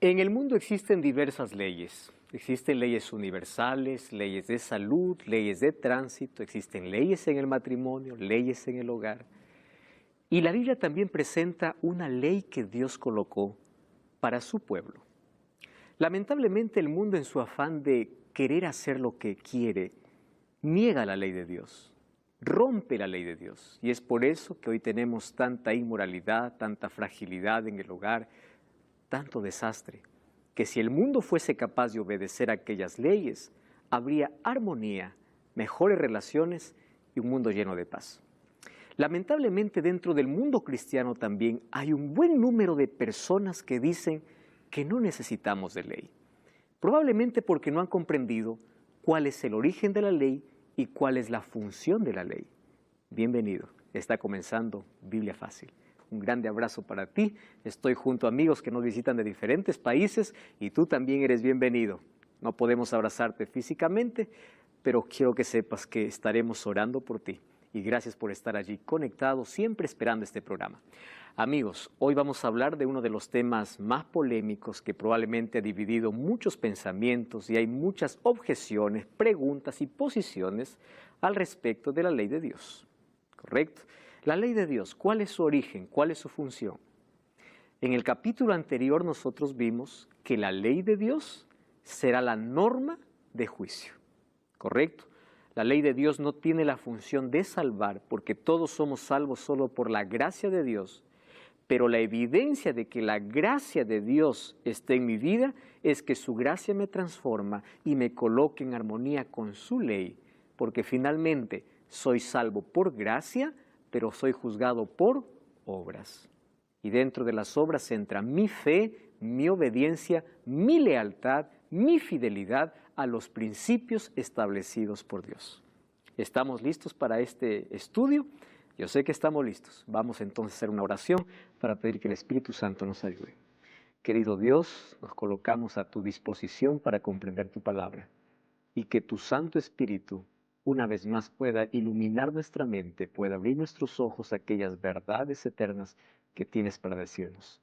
En el mundo existen diversas leyes. Existen leyes universales, leyes de salud, leyes de tránsito, existen leyes en el matrimonio, leyes en el hogar. Y la Biblia también presenta una ley que Dios colocó para su pueblo. Lamentablemente el mundo, en su afán de querer hacer lo que quiere, niega la ley de Dios, rompe la ley de Dios. Y es por eso que hoy tenemos tanta inmoralidad, tanta fragilidad en el hogar, tanto desastre, que si el mundo fuese capaz de obedecer aquellas leyes, habría armonía, mejores relaciones y un mundo lleno de paz. Lamentablemente, dentro del mundo cristiano también hay un buen número de personas que dicen que no necesitamos de ley. Probablemente porque no han comprendido cuál es el origen de la ley y cuál es la función de la ley. Bienvenido, está comenzando Biblia Fácil. Un grande abrazo para ti. Estoy junto a amigos que nos visitan de diferentes países y tú también eres bienvenido. No podemos abrazarte físicamente, pero quiero que sepas que estaremos orando por ti. Y gracias por estar allí conectado, siempre esperando este programa. Amigos, hoy vamos a hablar de uno de los temas más polémicos que probablemente ha dividido muchos pensamientos y hay muchas objeciones, preguntas y posiciones al respecto de la ley de Dios. ¿Correcto? La ley de Dios, ¿cuál es su origen? ¿Cuál es su función? En el capítulo anterior nosotros vimos que la ley de Dios será la norma de juicio. ¿Correcto? La ley de Dios no tiene la función de salvar, porque todos somos salvos solo por la gracia de Dios. Pero la evidencia de que la gracia de Dios esté en mi vida es que su gracia me transforma y me coloca en armonía con su ley, porque finalmente soy salvo por gracia, pero soy juzgado por obras. Y dentro de las obras entra mi fe, mi obediencia, mi lealtad, mi fidelidad a los principios establecidos por Dios. ¿Estamos listos para este estudio? Yo sé que estamos listos. Vamos entonces a hacer una oración para pedir que el Espíritu Santo nos ayude. Querido Dios, nos colocamos a tu disposición para comprender tu palabra y que tu Santo Espíritu una vez más pueda iluminar nuestra mente, pueda abrir nuestros ojos a aquellas verdades eternas que tienes para decirnos.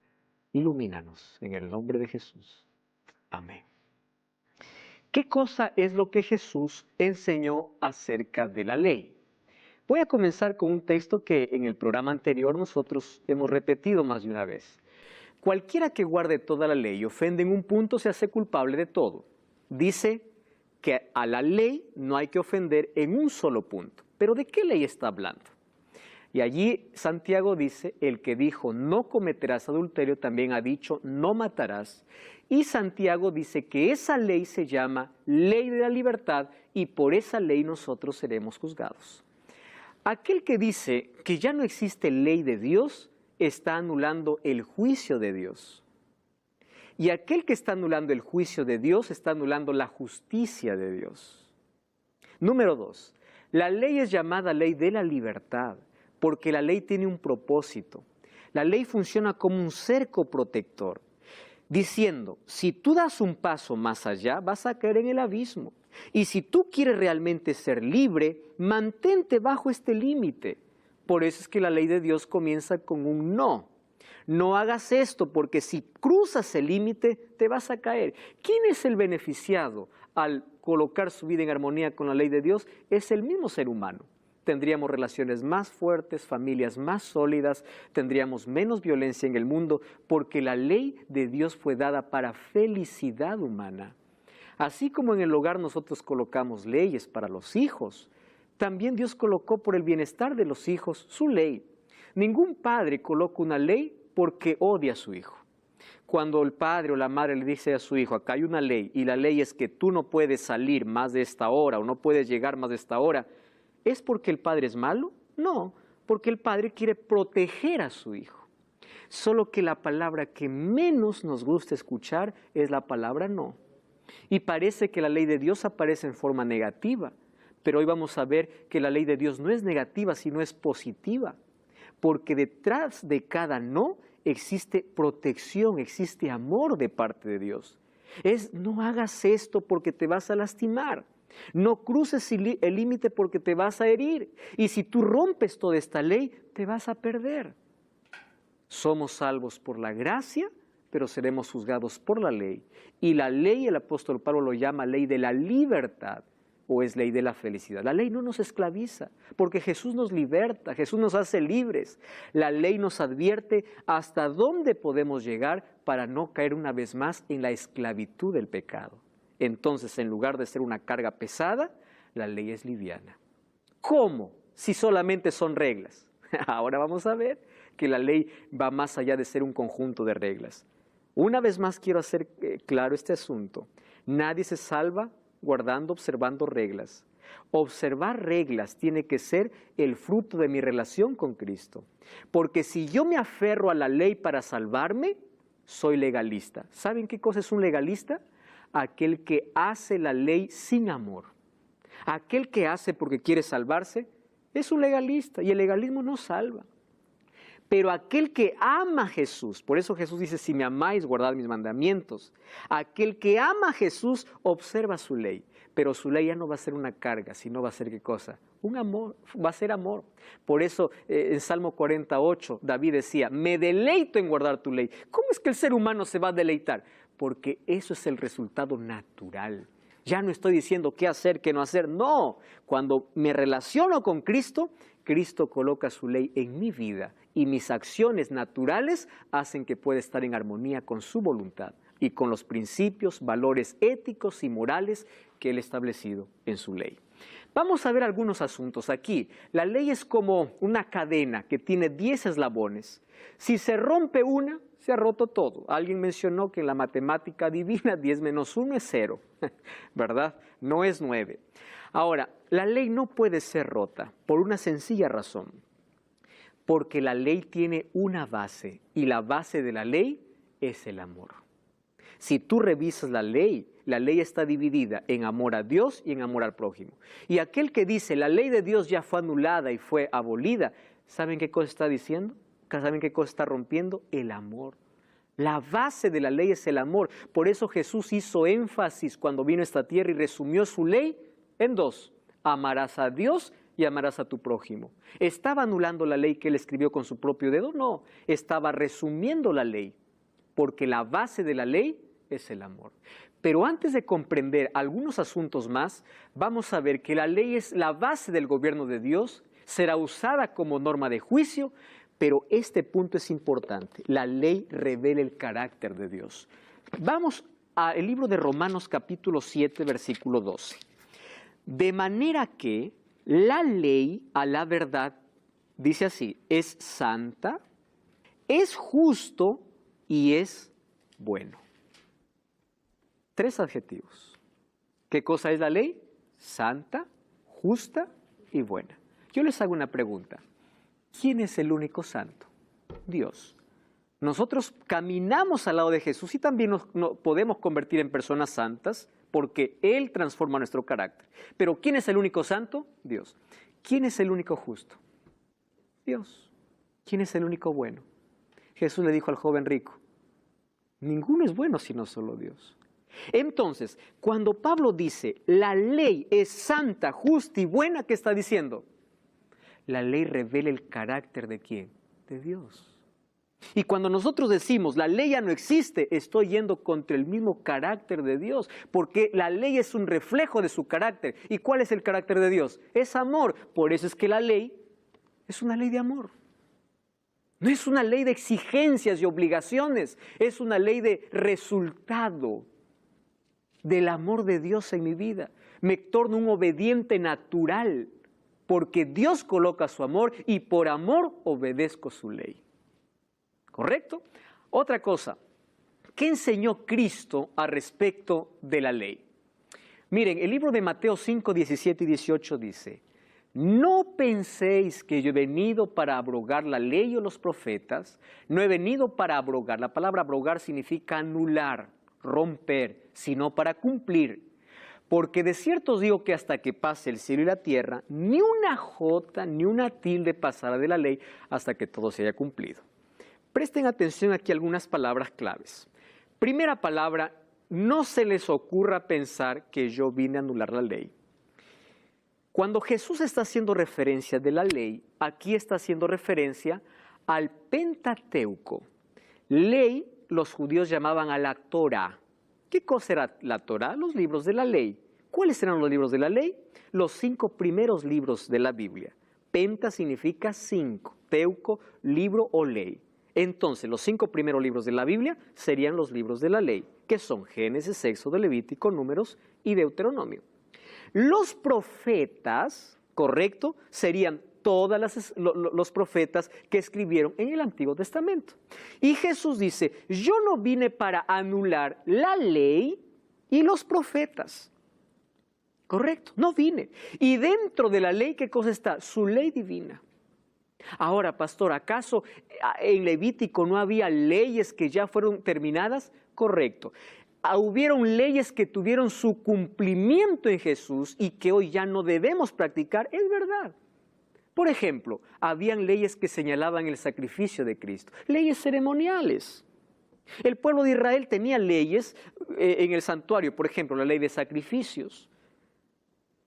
Ilumínanos en el nombre de Jesús. Amén. ¿Qué cosa es lo que Jesús enseñó acerca de la ley? Voy a comenzar con un texto que en el programa anterior nosotros hemos repetido más de una vez. Cualquiera que guarde toda la ley y ofende en un punto se hace culpable de todo. Dice que a la ley no hay que ofender en un solo punto. ¿Pero de qué ley está hablando? Y allí Santiago dice, el que dijo no cometerás adulterio también ha dicho no matarás. Y Santiago dice que esa ley se llama ley de la libertad y por esa ley nosotros seremos juzgados. Aquel que dice que ya no existe ley de Dios está anulando el juicio de Dios. Y aquel que está anulando el juicio de Dios está anulando la justicia de Dios. Número 2. La ley es llamada ley de la libertad porque la ley tiene un propósito. La ley funciona como un cerco protector, diciendo, si tú das un paso más allá, vas a caer en el abismo. Y si tú quieres realmente ser libre, mantente bajo este límite. Por eso es que la ley de Dios comienza con un no. No hagas esto porque si cruzas el límite te vas a caer. ¿Quién es el beneficiado al colocar su vida en armonía con la ley de Dios? Es el mismo ser humano. Tendríamos relaciones más fuertes, familias más sólidas, tendríamos menos violencia en el mundo porque la ley de Dios fue dada para felicidad humana. Así como en el hogar nosotros colocamos leyes para los hijos, también Dios colocó por el bienestar de los hijos su ley. Ningún padre coloca una ley porque odia a su hijo. Cuando el padre o la madre le dice a su hijo, acá hay una ley, y la ley es que tú no puedes salir más de esta hora o no puedes llegar más de esta hora, ¿es porque el padre es malo? No, porque el padre quiere proteger a su hijo. Solo que la palabra que menos nos gusta escuchar es la palabra no. Y parece que la ley de Dios aparece en forma negativa, pero hoy vamos a ver que la ley de Dios no es negativa, sino es positiva. Porque detrás de cada no existe protección, existe amor de parte de Dios. No hagas esto porque te vas a lastimar. No cruces el límite porque te vas a herir. Y si tú rompes toda esta ley, te vas a perder. Somos salvos por la gracia, pero seremos juzgados por la ley. Y la ley, el apóstol Pablo lo llama ley de la libertad, o es ley de la felicidad. La ley no nos esclaviza, porque Jesús nos liberta, Jesús nos hace libres. La ley nos advierte hasta dónde podemos llegar para no caer una vez más en la esclavitud del pecado. Entonces, en lugar de ser una carga pesada, la ley es liviana. ¿Cómo? Si solamente son reglas. Ahora vamos a ver que la ley va más allá de ser un conjunto de reglas. Una vez más quiero hacer claro este asunto. Nadie se salva observando reglas. Observar reglas tiene que ser el fruto de mi relación con Cristo. Porque si yo me aferro a la ley para salvarme, soy legalista. ¿Saben qué cosa es un legalista? Aquel que hace la ley sin amor. Aquel que hace porque quiere salvarse es un legalista y el legalismo no salva. Pero aquel que ama a Jesús, por eso Jesús dice, si me amáis, guardad mis mandamientos. Aquel que ama a Jesús observa su ley, pero su ley ya no va a ser una carga, sino va a ser ¿qué cosa? Un amor, va a ser amor. Por eso en Salmo 48 David decía, me deleito en guardar tu ley. ¿Cómo es que el ser humano se va a deleitar? Porque eso es el resultado natural. Ya no estoy diciendo qué hacer, qué no hacer. No, cuando me relaciono con Cristo, Cristo coloca su ley en mi vida y mis acciones naturales hacen que pueda estar en armonía con su voluntad y con los principios, valores éticos y morales que Él ha establecido en su ley. Vamos a ver algunos asuntos aquí. La ley es como una cadena que tiene 10 eslabones. Si se rompe una, se ha roto todo. Alguien mencionó que en la matemática divina 10 menos 1 es 0, ¿verdad? No es 9. Ahora, la ley no puede ser rota por una sencilla razón. Porque la ley tiene una base y la base de la ley es el amor. Si tú revisas la ley está dividida en amor a Dios y en amor al prójimo. Y aquel que dice la ley de Dios ya fue anulada y fue abolida, ¿saben qué cosa está diciendo? ¿Saben qué cosa está rompiendo? El amor. La base de la ley es el amor. Por eso Jesús hizo énfasis cuando vino a esta tierra y resumió su ley en 2. Amarás a Dios y amarás a tu prójimo. ¿Estaba anulando la ley que él escribió con su propio dedo? No, estaba resumiendo la ley, porque la base de la ley es el amor. Pero antes de comprender algunos asuntos más, vamos a ver que la ley es la base del gobierno de Dios, será usada como norma de juicio, pero este punto es importante. La ley revela el carácter de Dios. Vamos al libro de Romanos capítulo 7, versículo 12. De manera que la ley a la verdad, dice así, es santa, es justo y es bueno. 3 adjetivos. ¿Qué cosa es la ley? Santa, justa y buena. Yo les hago una pregunta. ¿Quién es el único santo? Dios. Nosotros caminamos al lado de Jesús y también nos podemos convertir en personas santas porque Él transforma nuestro carácter. Pero ¿quién es el único santo? Dios. ¿Quién es el único justo? Dios. ¿Quién es el único bueno? Jesús le dijo al joven rico, ninguno es bueno sino solo Dios. Entonces, cuando Pablo dice, la ley es santa, justa y buena, ¿qué está diciendo? La ley revela el carácter ¿de quién? De Dios. Y cuando nosotros decimos, la ley ya no existe, estoy yendo contra el mismo carácter de Dios, porque la ley es un reflejo de su carácter. ¿Y cuál es el carácter de Dios? Es amor. Por eso es que la ley es una ley de amor. No es una ley de exigencias y obligaciones, es una ley de resultado del amor de Dios en mi vida. Me torno un obediente natural, porque Dios coloca su amor y por amor obedezco su ley. ¿Correcto? Otra cosa, ¿qué enseñó Cristo al respecto de la ley? Miren, el libro de Mateo 5, 17 y 18 dice, no penséis que yo he venido para abrogar la ley o los profetas, no he venido para abrogar. La palabra abrogar significa anular, romper, sino para cumplir. Porque de cierto os digo que hasta que pase el cielo y la tierra, ni una jota ni una tilde pasará de la ley hasta que todo se haya cumplido. Presten atención aquí a algunas palabras claves. Primera palabra, no se les ocurra pensar que yo vine a anular la ley. Cuando Jesús está haciendo referencia de la ley, aquí está haciendo referencia al Pentateuco. Ley los judíos llamaban a la Torá. ¿Qué cosa era la Torá? Los libros de la ley. ¿Cuáles eran los libros de la ley? Los 5 primeros libros de la Biblia. Penta significa 5, teuco, libro o ley. Entonces, los 5 primeros libros de la Biblia serían los libros de la ley, que son Génesis, Éxodo, Levítico, Números y Deuteronomio. Los profetas, correcto, serían todos los profetas que escribieron en el Antiguo Testamento. Y Jesús dice, yo no vine para anular la ley y los profetas. Correcto, no vine. Y dentro de la ley, ¿qué cosa está? Su ley divina. Ahora, pastor, ¿acaso en Levítico no había leyes que ya fueron terminadas? Correcto. Hubieron leyes que tuvieron su cumplimiento en Jesús y que hoy ya no debemos practicar, es verdad. Por ejemplo, habían leyes que señalaban el sacrificio de Cristo, leyes ceremoniales. El pueblo de Israel tenía leyes en el santuario, por ejemplo, la ley de sacrificios.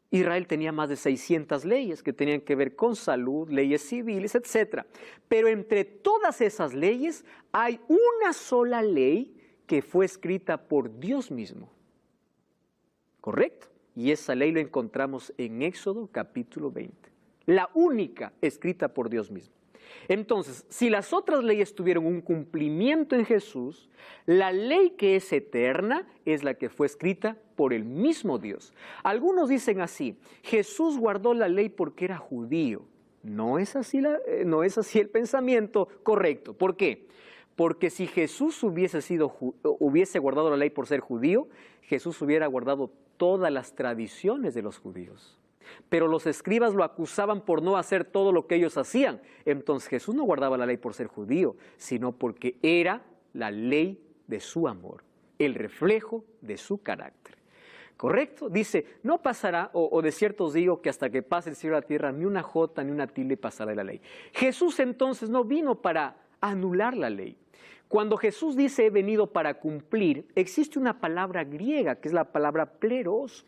Israel tenía más de 600 leyes que tenían que ver con salud, leyes civiles, etc. Pero entre todas esas leyes hay una sola ley que fue escrita por Dios mismo. ¿Correcto? Y esa ley la encontramos en Éxodo capítulo 20. La única escrita por Dios mismo. Entonces, si las otras leyes tuvieron un cumplimiento en Jesús, la ley que es eterna es la que fue escrita por el mismo Dios. Algunos dicen así, Jesús guardó la ley porque era judío. No es así el pensamiento correcto. ¿Por qué? Porque si Jesús hubiese guardado la ley por ser judío, Jesús hubiera guardado todas las tradiciones de los judíos. Pero los escribas lo acusaban por no hacer todo lo que ellos hacían. Entonces Jesús no guardaba la ley por ser judío, sino porque era la ley de su amor, el reflejo de su carácter. ¿Correcto? Dice, no pasará, o de cierto os digo que hasta que pase el cielo y la tierra, ni una jota ni una tilde pasará de la ley. Jesús entonces no vino para anular la ley. Cuando Jesús dice he venido para cumplir, existe una palabra griega que es la palabra pleros.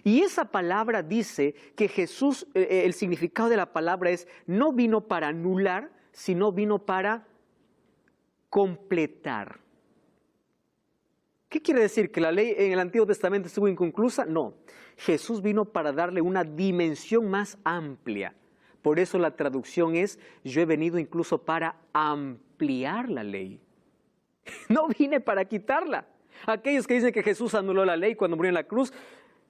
Y esa palabra dice que Jesús, el significado de la palabra es, no vino para anular, sino vino para completar. ¿Qué quiere decir? ¿Que la ley en el Antiguo Testamento estuvo inconclusa? No. Jesús vino para darle una dimensión más amplia. Por eso la traducción es, yo he venido incluso para ampliar la ley. No vine para quitarla. Aquellos que dicen que Jesús anuló la ley cuando murió en la cruz,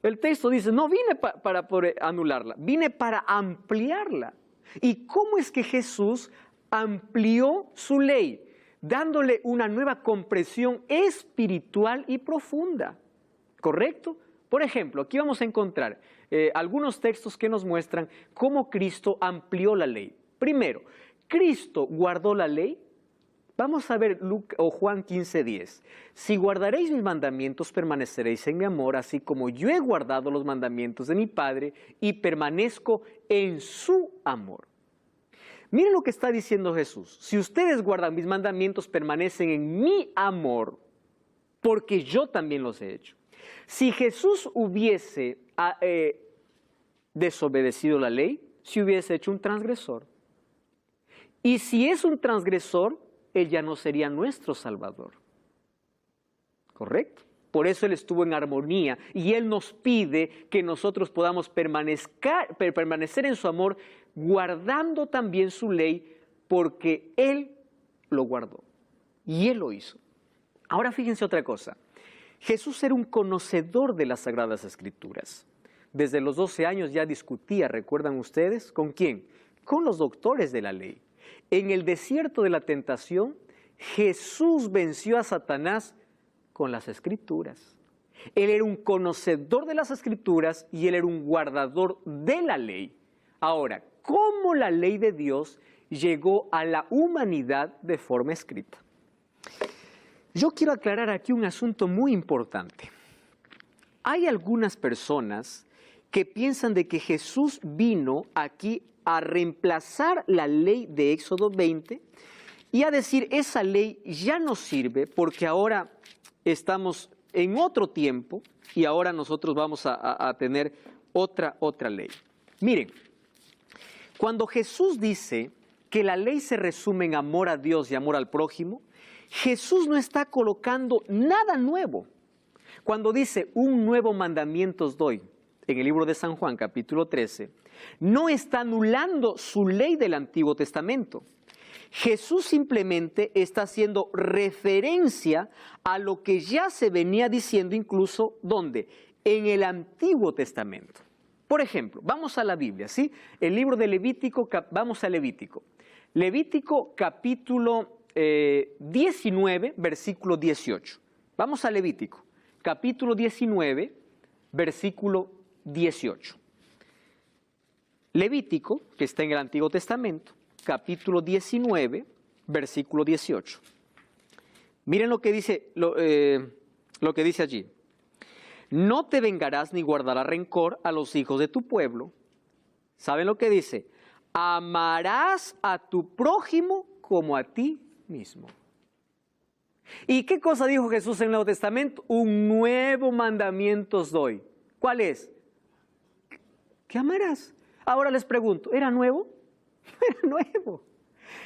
el texto dice, no vine para anularla, vine para ampliarla. ¿Y cómo es que Jesús amplió su ley? Dándole una nueva comprensión espiritual y profunda. ¿Correcto? Por ejemplo, aquí vamos a encontrar algunos textos que nos muestran cómo Cristo amplió la ley. Primero, ¿Cristo guardó la ley? Vamos a ver Juan 15:10. Si guardaréis mis mandamientos, permaneceréis en mi amor, así como yo he guardado los mandamientos de mi Padre y permanezco en su amor. Miren lo que está diciendo Jesús. Si ustedes guardan mis mandamientos, permanecen en mi amor, porque yo también los he hecho. Si Jesús hubiese desobedecido la ley, se hubiese hecho un transgresor. Y si es un transgresor, Él ya no sería nuestro Salvador. ¿Correcto? Por eso Él estuvo en armonía y Él nos pide que nosotros podamos permanecer en su amor, guardando también su ley, porque Él lo guardó y Él lo hizo. Ahora fíjense otra cosa. Jesús era un conocedor de las Sagradas Escrituras. Desde los 12 años ya discutía, ¿recuerdan ustedes? ¿Con quién? Con los doctores de la ley. En el desierto de la tentación, Jesús venció a Satanás con las Escrituras. Él era un conocedor de las Escrituras y Él era un guardador de la ley. Ahora, ¿cómo la ley de Dios llegó a la humanidad de forma escrita? Yo quiero aclarar aquí un asunto muy importante. Hay algunas personas que piensan de que Jesús vino aquí a reemplazar la ley de Éxodo 20 y a decir esa ley ya no sirve porque ahora estamos en otro tiempo y ahora nosotros vamos a tener otra ley. Miren, cuando Jesús dice que la ley se resume en amor a Dios y amor al prójimo, Jesús no está colocando nada nuevo. Cuando dice un nuevo mandamiento os doy, en el libro de San Juan, capítulo 13, no está anulando su ley del Antiguo Testamento. Jesús simplemente está haciendo referencia a lo que ya se venía diciendo incluso, ¿dónde? En el Antiguo Testamento. Por ejemplo, vamos a la Biblia, ¿sí? El libro de Levítico, vamos a Levítico. Levítico capítulo 19, versículo 18. Vamos a Levítico, capítulo 19, versículo 18. Levítico, que está en el Antiguo Testamento, capítulo 19, versículo 18. Miren lo que dice, lo que dice allí. No te vengarás ni guardarás rencor a los hijos de tu pueblo. ¿Saben lo que dice? Amarás a tu prójimo como a ti mismo. ¿Y qué cosa dijo Jesús en el Nuevo Testamento? Un nuevo mandamiento os doy. ¿Cuál es? ¿Qué amarás? Ahora les pregunto, ¿era nuevo? Era nuevo.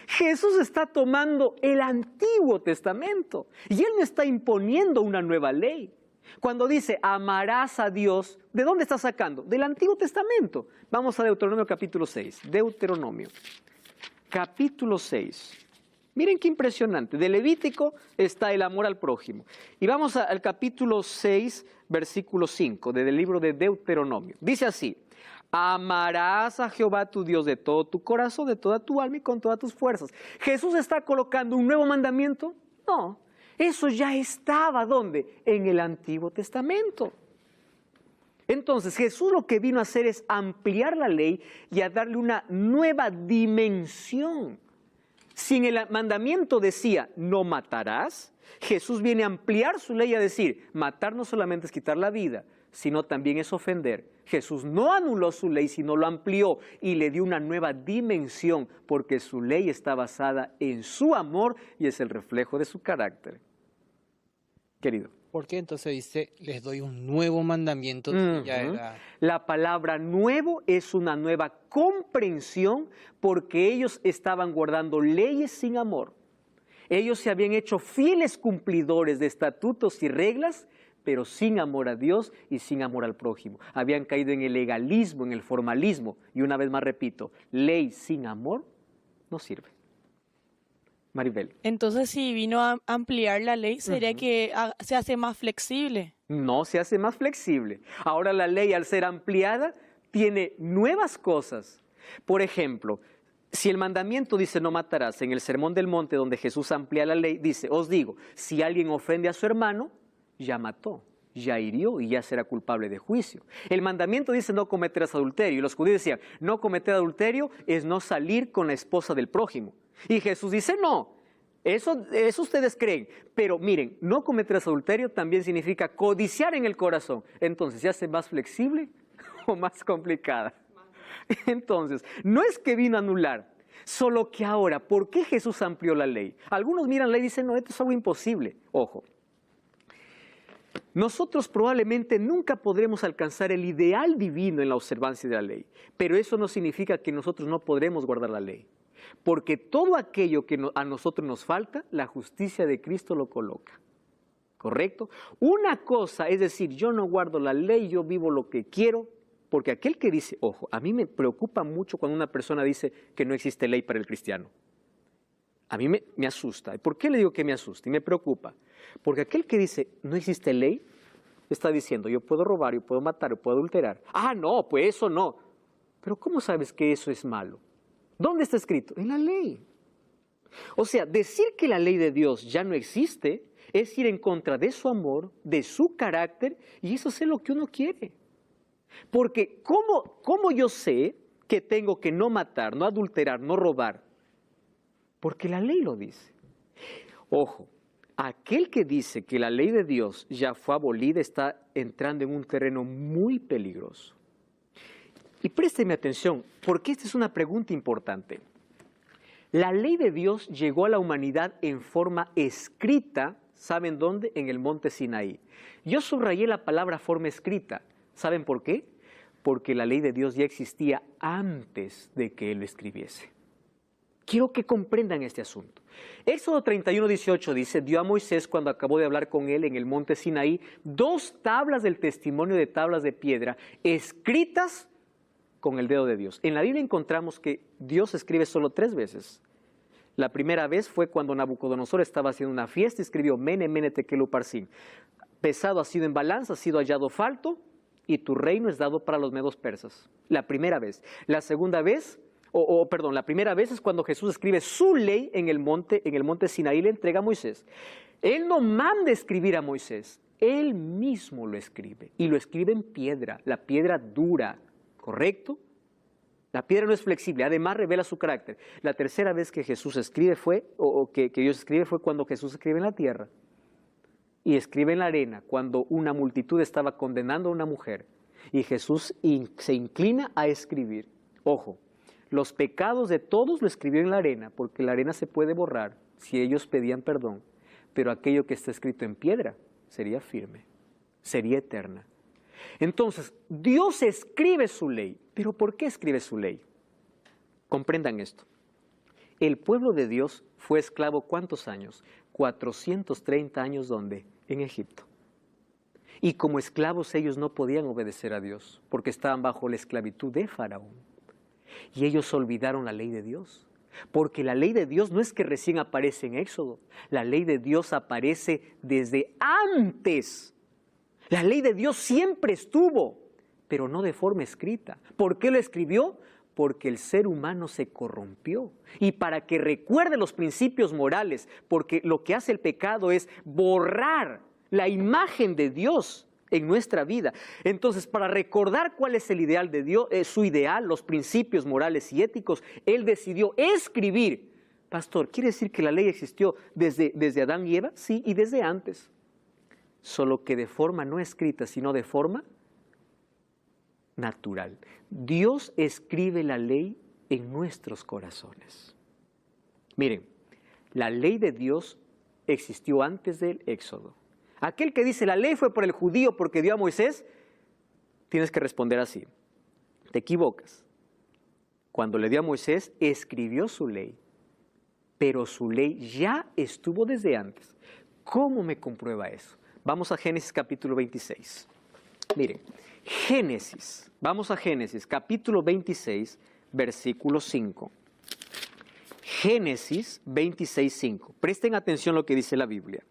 Jesús está tomando el Antiguo Testamento y Él no está imponiendo una nueva ley. Cuando dice amarás a Dios, ¿de dónde está sacando? Del Antiguo Testamento. Vamos a Deuteronomio capítulo 6. Deuteronomio capítulo 6. Miren qué impresionante. De Levítico está el amor al prójimo. Y vamos al capítulo 6, versículo 5, del libro de Deuteronomio. Dice así. Amarás a Jehová tu Dios de todo tu corazón, de toda tu alma y con todas tus fuerzas. ¿Jesús está colocando un nuevo mandamiento? No. Eso ya estaba, ¿dónde? En el Antiguo Testamento. Entonces, Jesús lo que vino a hacer es ampliar la ley y a darle una nueva dimensión. Si en el mandamiento decía, no matarás, Jesús viene a ampliar su ley y a decir, matar no solamente es quitar la vida, sino también es ofender. Jesús no anuló su ley, sino lo amplió y le dio una nueva dimensión, porque su ley está basada en su amor y es el reflejo de su carácter. Querido. ¿Por qué entonces dice, les doy un nuevo mandamiento? Ya era... La palabra nuevo es una nueva comprensión porque ellos estaban guardando leyes sin amor. Ellos se habían hecho fieles cumplidores de estatutos y reglas, pero sin amor a Dios y sin amor al prójimo. Habían caído en el legalismo, en el formalismo. Y una vez más repito, ley sin amor no sirve. Maribel. Entonces, si vino a ampliar la ley, ¿sería que se hace más flexible? No se hace más flexible. Ahora la ley, al ser ampliada, tiene nuevas cosas. Por ejemplo, si el mandamiento dice no matarás, en el Sermón del Monte, donde Jesús amplía la ley, dice, os digo, si alguien ofende a su hermano, ya mató, ya hirió y ya será culpable de juicio. El mandamiento dice no cometerás adulterio. Y los judíos decían, no cometer adulterio es no salir con la esposa del prójimo. Y Jesús dice, no, eso ustedes creen, pero miren, no cometerás adulterio también significa codiciar en el corazón. Entonces, ¿se hace más flexible o más complicada? Entonces, no es que vino a anular, solo que ahora, ¿por qué Jesús amplió la ley? Algunos miran la ley y dicen, no, esto es algo imposible. Ojo, nosotros probablemente nunca podremos alcanzar el ideal divino en la observancia de la ley, pero eso no significa que nosotros no podremos guardar la ley. Porque todo aquello que a nosotros nos falta, la justicia de Cristo lo coloca. ¿Correcto? Una cosa es decir, yo no guardo la ley, yo vivo lo que quiero, porque aquel que dice, ojo, a mí me preocupa mucho cuando una persona dice que no existe ley para el cristiano. A mí me asusta. ¿Y por qué le digo que me asusta y me preocupa? Porque aquel que dice no existe ley, está diciendo, yo puedo robar, yo puedo matar, yo puedo adulterar. Ah, no, pues eso no. Pero ¿cómo sabes que eso es malo? ¿Dónde está escrito? En la ley. O sea, decir que la ley de Dios ya no existe es ir en contra de su amor, de su carácter, y eso es lo que uno quiere. Porque ¿cómo yo sé que tengo que no matar, no adulterar, no robar? Porque la ley lo dice. Ojo, aquel que dice que la ley de Dios ya fue abolida está entrando en un terreno muy peligroso. Y présteme atención, porque esta es una pregunta importante. La ley de Dios llegó a la humanidad en forma escrita, ¿saben dónde? En el monte Sinaí. Yo subrayé la palabra forma escrita. ¿Saben por qué? Porque la ley de Dios ya existía antes de que Él lo escribiese. Quiero que comprendan este asunto. Éxodo 31:18 dice, dio a Moisés cuando acabó de hablar con él en el monte Sinaí 2 tablas del testimonio de tablas de piedra escritas con el dedo de Dios. En la Biblia encontramos que Dios escribe solo 3 veces. La primera vez fue cuando Nabucodonosor estaba haciendo una fiesta y escribió Mene, Mene, Tekel, Uparsin. Pesado ha sido en balanza, ha sido hallado falto y tu reino es dado para los medos persas. La primera vez. La segunda vez, la primera vez es cuando Jesús escribe su ley en el monte Sinaí, le entrega a Moisés. Él no manda escribir a Moisés, él mismo lo escribe y lo escribe en piedra, la piedra dura, ¿correcto? La piedra no es flexible, además revela su carácter. La tercera vez que Jesús escribe que Dios escribe fue cuando Jesús escribe en la tierra y escribe en la arena, cuando una multitud estaba condenando a una mujer y Jesús se inclina a escribir. Ojo, los pecados de todos lo escribió en la arena, porque la arena se puede borrar si ellos pedían perdón, pero aquello que está escrito en piedra sería firme, sería eterna. Entonces, Dios escribe su ley. ¿Pero por qué escribe su ley? Comprendan esto. El pueblo de Dios fue esclavo ¿cuántos años? 430 años, ¿dónde? En Egipto. Y como esclavos ellos no podían obedecer a Dios, porque estaban bajo la esclavitud de Faraón. Y ellos olvidaron la ley de Dios. Porque la ley de Dios no es que recién aparece en Éxodo. La ley de Dios aparece desde antes. La ley de Dios siempre estuvo, pero no de forma escrita. ¿Por qué lo escribió? Porque el ser humano se corrompió. Y para que recuerde los principios morales, porque lo que hace el pecado es borrar la imagen de Dios en nuestra vida. Entonces, para recordar cuál es el ideal de Dios, su ideal, los principios morales y éticos, Él decidió escribir. Pastor, ¿quiere decir que la ley existió desde Adán y Eva? Sí, y desde antes. Solo que de forma no escrita, sino de forma natural. Dios escribe la ley en nuestros corazones. Miren, la ley de Dios existió antes del Éxodo. Aquel que dice la ley fue por el judío porque dio a Moisés, tienes que responder así. Te equivocas. Cuando le dio a Moisés, escribió su ley, pero su ley ya estuvo desde antes. ¿Cómo me comprueba eso? Vamos a Génesis capítulo 26. Miren, vamos a Génesis capítulo 26, versículo 5. Génesis 26, 5. Presten atención a lo que dice la Biblia.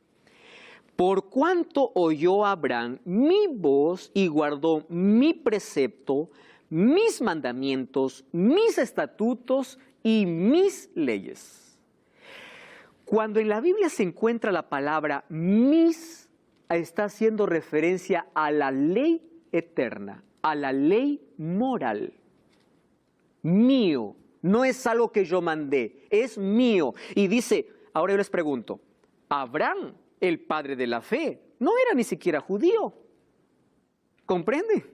Por cuanto oyó Abraham mi voz y guardó mi precepto, mis mandamientos, mis estatutos y mis leyes. Cuando en la Biblia se encuentra la palabra mis, está haciendo referencia a la ley eterna, a la ley moral. Mío, no es algo que yo mandé, es mío. Y dice, ahora yo les pregunto, Abraham, el padre de la fe, no era ni siquiera judío. ¿Comprende?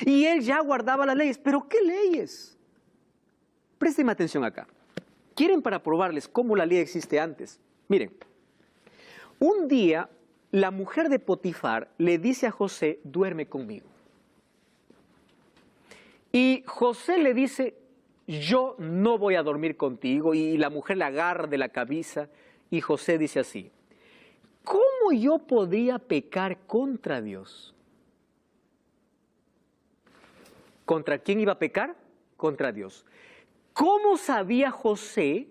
Y él ya guardaba las leyes. ¿Pero qué leyes? Préstenme atención acá. ¿Quieren para probarles cómo la ley existe antes? Miren, un día la mujer de Potifar le dice a José, duerme conmigo. Y José le dice, yo no voy a dormir contigo. Y la mujer le agarra de la camisa y José dice así, ¿cómo yo podría pecar contra Dios? ¿Contra quién iba a pecar? Contra Dios. ¿Cómo sabía José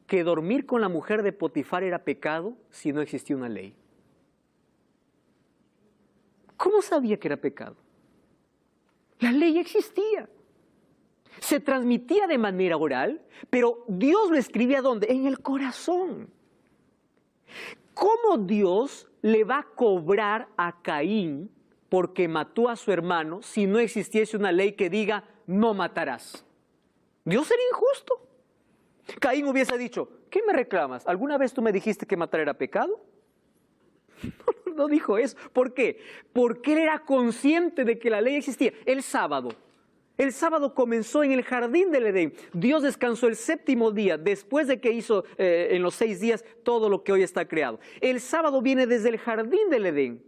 que dormir con la mujer de Potifar era pecado si no existía una ley? ¿Cómo sabía que era pecado? La ley existía. Se transmitía de manera oral, pero Dios lo escribía ¿dónde? En el corazón. ¿Cómo Dios le va a cobrar a Caín porque mató a su hermano si no existiese una ley que diga no matarás? Dios sería injusto. Caín hubiese dicho, ¿qué me reclamas? ¿Alguna vez tú me dijiste que matar era pecado? No dijo eso. ¿Por qué? Porque él era consciente de que la ley existía. El sábado comenzó en el jardín del Edén. Dios descansó el 7º día después de que hizo en los 6 días todo lo que hoy está creado. El sábado viene desde el jardín del Edén.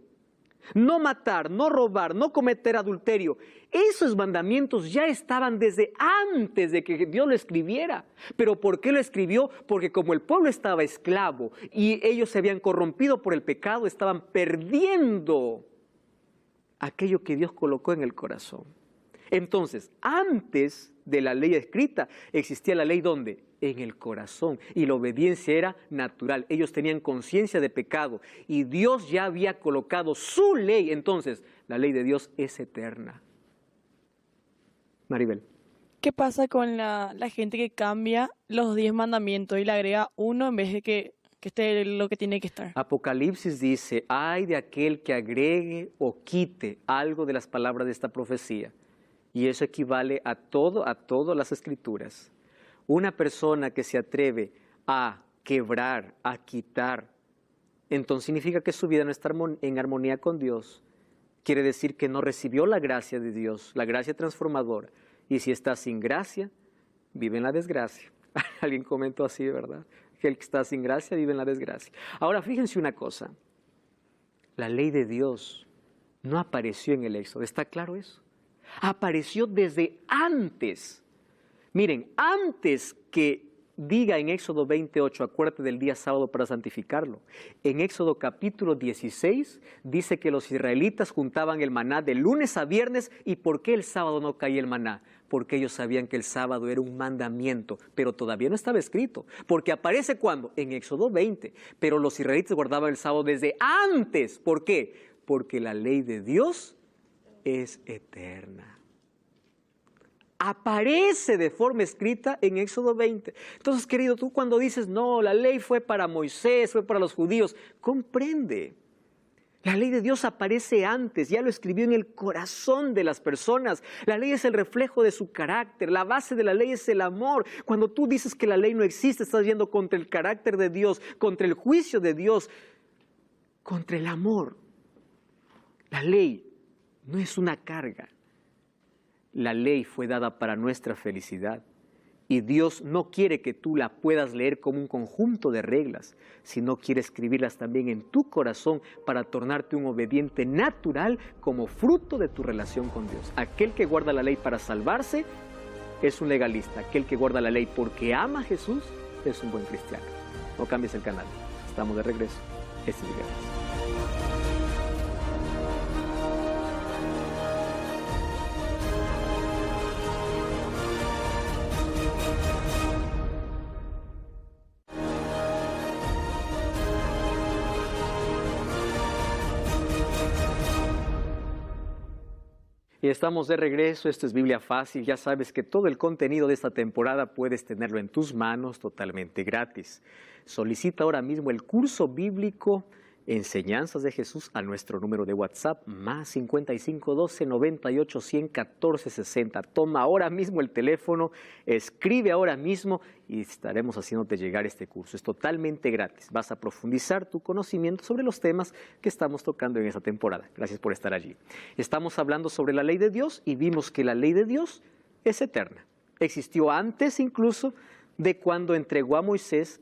no matar, no robar, no cometer adulterio. Esos mandamientos ya estaban desde antes de que Dios lo escribiera. ¿Pero por qué lo escribió? Porque como el pueblo estaba esclavo y ellos se habían corrompido por el pecado, estaban perdiendo aquello que Dios colocó en el corazón. Entonces, antes de la ley escrita, existía la ley ¿dónde? En el corazón, y la obediencia era natural. Ellos tenían conciencia de pecado y Dios ya había colocado su ley. Entonces, la ley de Dios es eterna. Maribel. ¿Qué pasa con la gente que cambia los 10 mandamientos y le agrega uno en vez de que esté lo que tiene que estar? Apocalipsis dice, ay de aquel que agregue o quite algo de las palabras de esta profecía. Y eso equivale a todas las escrituras. Una persona que se atreve a quebrar, a quitar, entonces significa que su vida no está en armonía con Dios. Quiere decir que no recibió la gracia de Dios, la gracia transformadora. Y si está sin gracia, vive en la desgracia. Alguien comentó así, ¿verdad? Que el que está sin gracia vive en la desgracia. Ahora, fíjense una cosa. La ley de Dios no apareció en el Éxodo. ¿Está claro eso? Apareció desde antes. Miren, antes que diga en Éxodo 28, acuérdate del día sábado para santificarlo. En Éxodo capítulo 16 dice que los israelitas juntaban el maná de lunes a viernes. ¿Y por qué el sábado no caía el maná? Porque ellos sabían que el sábado era un mandamiento, pero todavía no estaba escrito. Porque aparece ¿cuándo? En Éxodo 20. Pero los israelitas guardaban el sábado desde antes. ¿Por qué? Porque la ley de Dios es eterna. Aparece de forma escrita en Éxodo 20. Entonces, querido, tú cuando dices, no, la ley fue para Moisés, fue para los judíos, comprende. La ley de Dios aparece antes, ya lo escribió en el corazón de las personas. La ley es el reflejo de su carácter, la base de la ley es el amor. Cuando tú dices que la ley no existe, estás yendo contra el carácter de Dios, contra el juicio de Dios, contra el amor. La ley no es una carga. La ley fue dada para nuestra felicidad y Dios no quiere que tú la puedas leer como un conjunto de reglas, sino quiere escribirlas también en tu corazón para tornarte un obediente natural como fruto de tu relación con Dios. Aquel que guarda la ley para salvarse es un legalista. Aquel que guarda la ley porque ama a Jesús es un buen cristiano. No cambies el canal. Estamos de regreso. Este es Miguel. Y estamos de regreso, esto es Biblia Fácil, ya sabes que todo el contenido de esta temporada puedes tenerlo en tus manos totalmente gratis. Solicita ahora mismo el curso bíblico Enseñanzas de Jesús a nuestro número de WhatsApp más 55 12 98 100 14 60. Toma ahora mismo el teléfono, escribe ahora mismo y estaremos haciéndote llegar este curso. Es totalmente gratis. Vas a profundizar tu conocimiento sobre los temas que estamos tocando en esta temporada. Gracias por estar allí. Estamos hablando sobre la ley de Dios y vimos que la ley de Dios es eterna. Existió antes incluso de cuando entregó a Moisés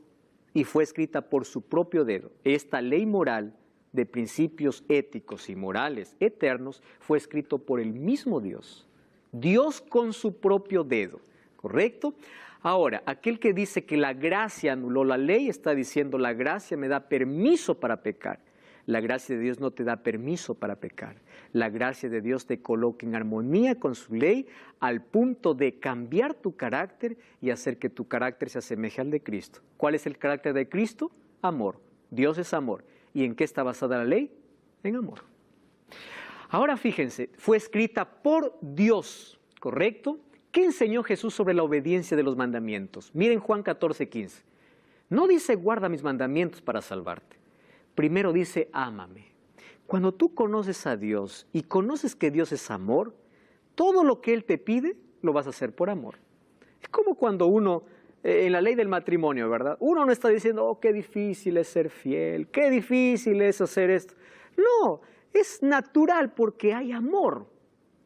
y fue escrita por su propio dedo. Esta ley moral de principios éticos y morales eternos fue escrito por el mismo Dios. Dios con su propio dedo, ¿correcto? Ahora, aquel que dice que la gracia anuló la ley, está diciendo la gracia me da permiso para pecar. La gracia de Dios no te da permiso para pecar. La gracia de Dios te coloca en armonía con su ley al punto de cambiar tu carácter y hacer que tu carácter se asemeje al de Cristo. ¿Cuál es el carácter de Cristo? Amor. Dios es amor. ¿Y en qué está basada la ley? En amor. Ahora fíjense, fue escrita por Dios, ¿correcto? ¿Qué enseñó Jesús sobre la obediencia de los mandamientos? Miren Juan 14:15. No dice guarda mis mandamientos para salvarte. Primero dice, ámame. Cuando tú conoces a Dios y conoces que Dios es amor, todo lo que Él te pide, lo vas a hacer por amor. Es como cuando uno, en la ley del matrimonio, ¿verdad? Uno no está diciendo, oh, qué difícil es ser fiel, qué difícil es hacer esto. No, es natural porque hay amor.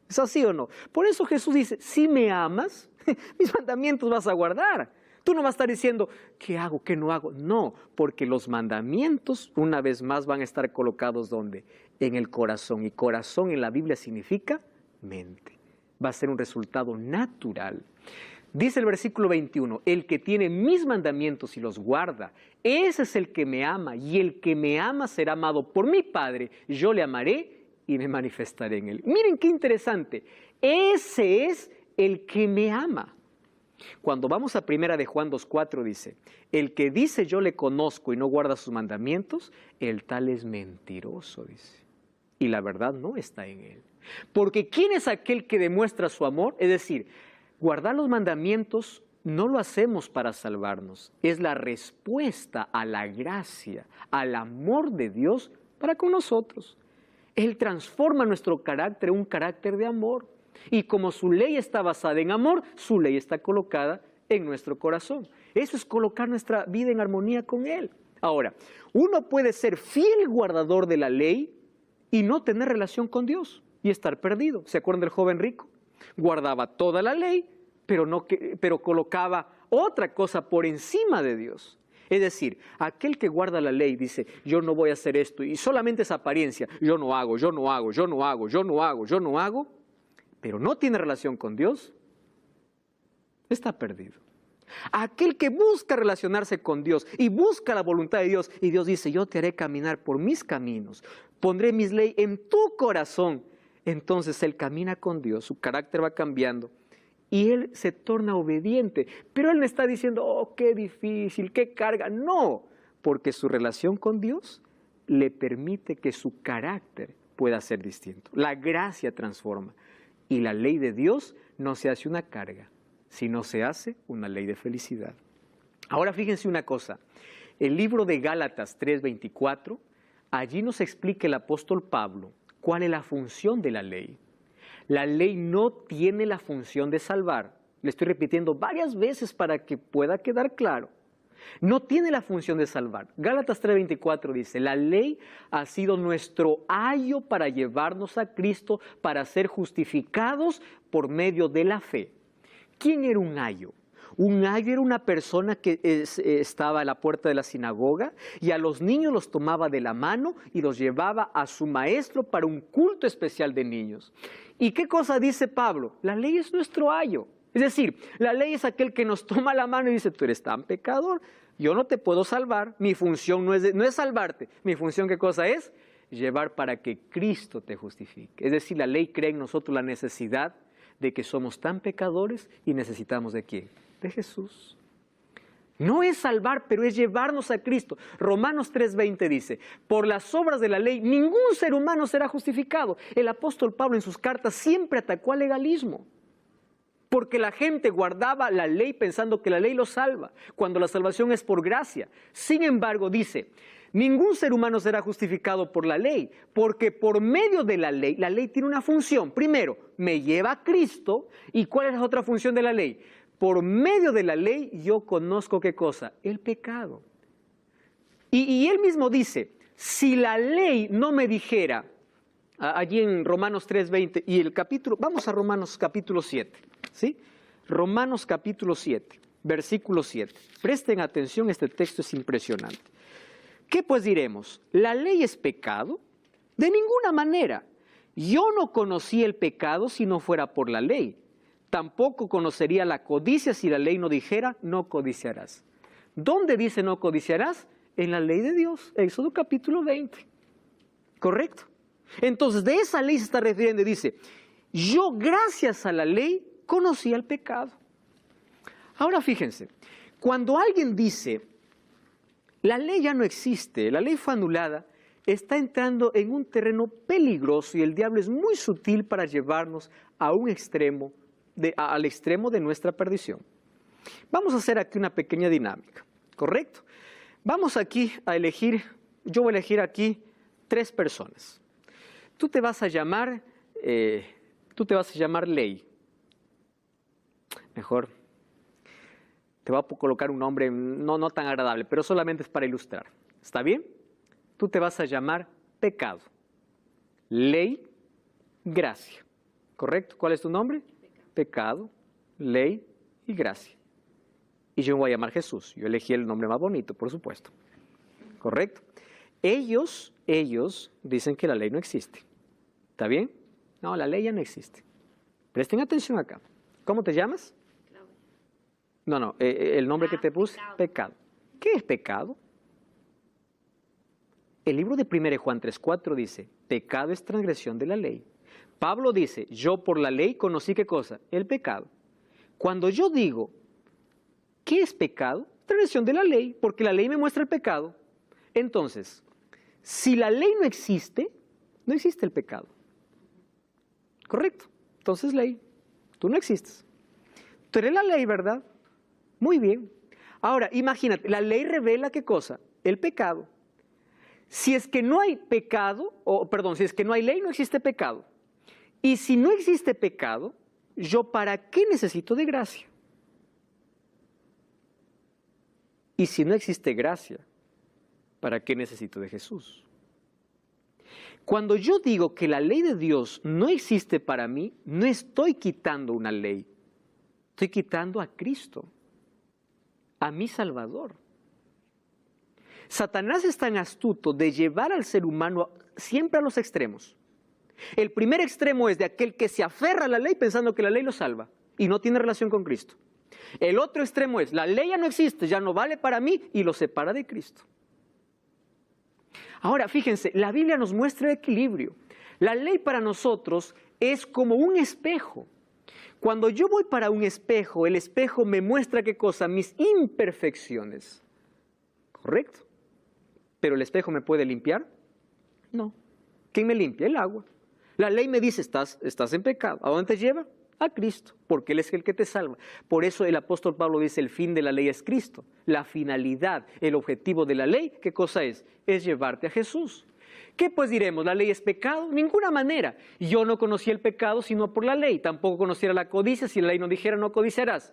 ¿Es así o no? Por eso Jesús dice, si me amas, mis mandamientos vas a guardar. Tú no vas a estar diciendo, ¿qué hago? ¿Qué no hago? No, porque los mandamientos, una vez más, van a estar colocados ¿dónde? En el corazón. Y corazón en la Biblia significa mente. Va a ser un resultado natural. Dice el versículo 21, el que tiene mis mandamientos y los guarda, ese es el que me ama, y el que me ama será amado por mi Padre. Yo le amaré y me manifestaré en él. Miren qué interesante. Ese es el que me ama. Cuando vamos a 1 de Juan 2:4 dice, el que dice yo le conozco y no guarda sus mandamientos, el tal es mentiroso, dice. Y la verdad no está en él. Porque ¿quién es aquel que demuestra su amor? Es decir, guardar los mandamientos no lo hacemos para salvarnos. Es la respuesta a la gracia, al amor de Dios para con nosotros. Él transforma nuestro carácter en un carácter de amor. Y como su ley está basada en amor, su ley está colocada en nuestro corazón. Eso es colocar nuestra vida en armonía con Él. Ahora, uno puede ser fiel guardador de la ley y no tener relación con Dios y estar perdido. ¿Se acuerdan del joven rico? Guardaba toda la ley, pero colocaba otra cosa por encima de Dios. Es decir, aquel que guarda la ley dice, yo no voy a hacer esto, y solamente es apariencia, yo no hago, pero no tiene relación con Dios, está perdido. Aquel que busca relacionarse con Dios y busca la voluntad de Dios, y Dios dice, yo te haré caminar por mis caminos, pondré mis leyes en tu corazón, entonces él camina con Dios, su carácter va cambiando y él se torna obediente. Pero él no está diciendo, oh, qué difícil, qué carga. No, porque su relación con Dios le permite que su carácter pueda ser distinto. La gracia transforma y la ley de Dios no se hace una carga, sino se hace una ley de felicidad. Ahora fíjense una cosa, el libro de Gálatas 3:24, allí nos explica el apóstol Pablo cuál es la función de la ley. La ley no tiene la función de salvar. Le estoy repitiendo varias veces para que pueda quedar claro. No tiene la función de salvar. Gálatas 3:24 dice, la ley ha sido nuestro ayo para llevarnos a Cristo, para ser justificados por medio de la fe. ¿Quién era un ayo? Un ayo era una persona que estaba a la puerta de la sinagoga y a los niños los tomaba de la mano y los llevaba a su maestro para un culto especial de niños. ¿Y qué cosa dice Pablo? La ley es nuestro ayo. Es decir, la ley es aquel que nos toma la mano y dice, tú eres tan pecador, yo no te puedo salvar, mi función no es salvarte, mi función ¿qué cosa es? Llevar para que Cristo te justifique. Es decir, la ley crea en nosotros la necesidad de que somos tan pecadores y necesitamos ¿de quién? De Jesús. No es salvar, pero es llevarnos a Cristo. Romanos 3:20 dice, por las obras de la ley ningún ser humano será justificado. El apóstol Pablo en sus cartas siempre atacó al legalismo, porque la gente guardaba la ley pensando que la ley lo salva, cuando la salvación es por gracia. Sin embargo, dice, ningún ser humano será justificado por la ley, porque por medio de la ley tiene una función. Primero, me lleva a Cristo. ¿Y cuál es la otra función de la ley? Por medio de la ley yo conozco ¿qué cosa? El pecado. Y él mismo dice, si la ley no me dijera, allí en Romanos 3:20, y el capítulo, vamos a Romanos capítulo 7, ¿sí? Romanos capítulo 7, versículo 7. Presten atención, este texto es impresionante. ¿Qué pues diremos? ¿La ley es pecado? De ninguna manera. Yo no conocí el pecado si no fuera por la ley. Tampoco conocería la codicia si la ley no dijera, no codiciarás. ¿Dónde dice no codiciarás? En la ley de Dios, Éxodo capítulo 20. ¿Correcto? Entonces, de esa ley se está refiriendo y dice, yo gracias a la ley conocí el pecado. Ahora fíjense, cuando alguien dice, la ley ya no existe, la ley fue anulada, está entrando en un terreno peligroso y el diablo es muy sutil para llevarnos a un extremo, al extremo de nuestra perdición. Vamos a hacer aquí una pequeña dinámica, ¿correcto? Vamos aquí a elegir, yo voy a elegir aquí 3 personas. Tú te vas a llamar Ley. Mejor, te voy a colocar un nombre no tan agradable, pero solamente es para ilustrar. ¿Está bien? Tú te vas a llamar Pecado. Ley, Gracia. ¿Correcto? ¿Cuál es tu nombre? Pecado, Ley y Gracia. y yo me voy a llamar Jesús. Yo elegí el nombre más bonito, por supuesto. ¿Correcto? Ellos dicen que la ley no existe. ¿Está bien? No, la ley ya no existe. Presten atención acá. ¿Cómo te llamas? No, el nombre que te puse, pecado. ¿Qué es pecado? El libro de 1 Juan 3:4 dice, pecado es transgresión de la ley. Pablo dice, yo por la ley conocí ¿qué cosa? El pecado. Cuando yo digo, ¿qué es pecado? Transgresión de la ley, porque la ley me muestra el pecado. Entonces, si la ley no existe el pecado. ¿Correcto? Entonces, ley, tú no existes. Tú eres la ley, ¿verdad? Muy bien. Ahora, imagínate, la ley revela ¿qué cosa? El pecado. Si es que no hay pecado, si es que no hay ley, no existe pecado. Y si no existe pecado, ¿yo para qué necesito de gracia? Y si no existe gracia, ¿para qué necesito de Jesús? Cuando yo digo que la ley de Dios no existe para mí, no estoy quitando una ley. Estoy quitando a Cristo, a mi Salvador. Satanás es tan astuto de llevar al ser humano siempre a los extremos. El primer extremo es de aquel que se aferra a la ley pensando que la ley lo salva y no tiene relación con Cristo. El otro extremo es, la ley ya no existe, ya no vale para mí y lo separa de Cristo. Ahora, fíjense, la Biblia nos muestra el equilibrio. La ley para nosotros es como un espejo. Cuando yo voy para un espejo, el espejo me muestra ¿qué cosa? Mis imperfecciones. ¿Correcto? ¿Pero el espejo me puede limpiar? No. ¿Quién me limpia? El agua. La ley me dice, estás en pecado. ¿A dónde te lleva? A Cristo, porque Él es el que te salva. Por eso el apóstol Pablo dice, el fin de la ley es Cristo. La finalidad, el objetivo de la ley, ¿qué cosa es? Es llevarte a Jesús. ¿Qué pues diremos? ¿La ley es pecado? Ninguna manera. Yo no conocía el pecado sino por la ley. Tampoco conociera la codicia si la ley no dijera no codiciarás.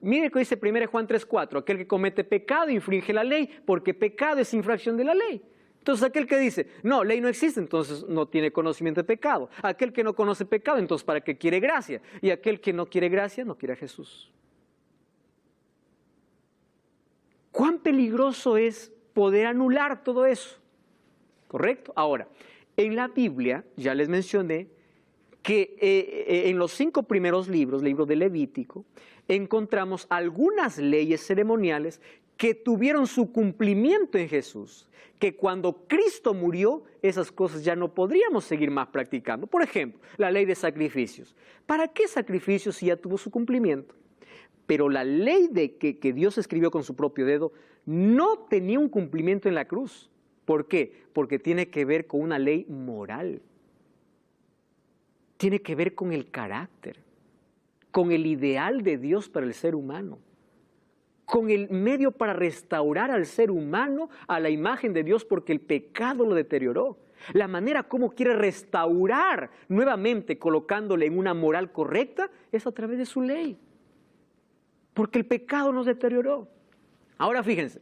Mire que dice 1 Juan 3:4. Aquel que comete pecado infringe la ley porque pecado es infracción de la ley. Entonces aquel que dice, no, ley no existe, entonces no tiene conocimiento de pecado. Aquel que no conoce pecado, entonces ¿para qué quiere gracia? Y aquel que no quiere gracia, no quiere a Jesús. ¿Cuán peligroso es poder anular todo eso? ¿Correcto? Ahora, en la Biblia, ya les mencioné, que en los 5 primeros libros, libro de Levítico, encontramos algunas leyes ceremoniales que tuvieron su cumplimiento en Jesús, que cuando Cristo murió, esas cosas ya no podríamos seguir más practicando. Por ejemplo, la ley de sacrificios. ¿Para qué sacrificios si ya tuvo su cumplimiento? Pero la ley que Dios escribió con su propio dedo no tenía un cumplimiento en la cruz. ¿Por qué? Porque tiene que ver con una ley moral. Tiene que ver con el carácter, con el ideal de Dios para el ser humano, con el medio para restaurar al ser humano a la imagen de Dios porque el pecado lo deterioró. La manera como quiere restaurar nuevamente colocándole en una moral correcta es a través de su ley, porque el pecado nos deterioró. Ahora fíjense,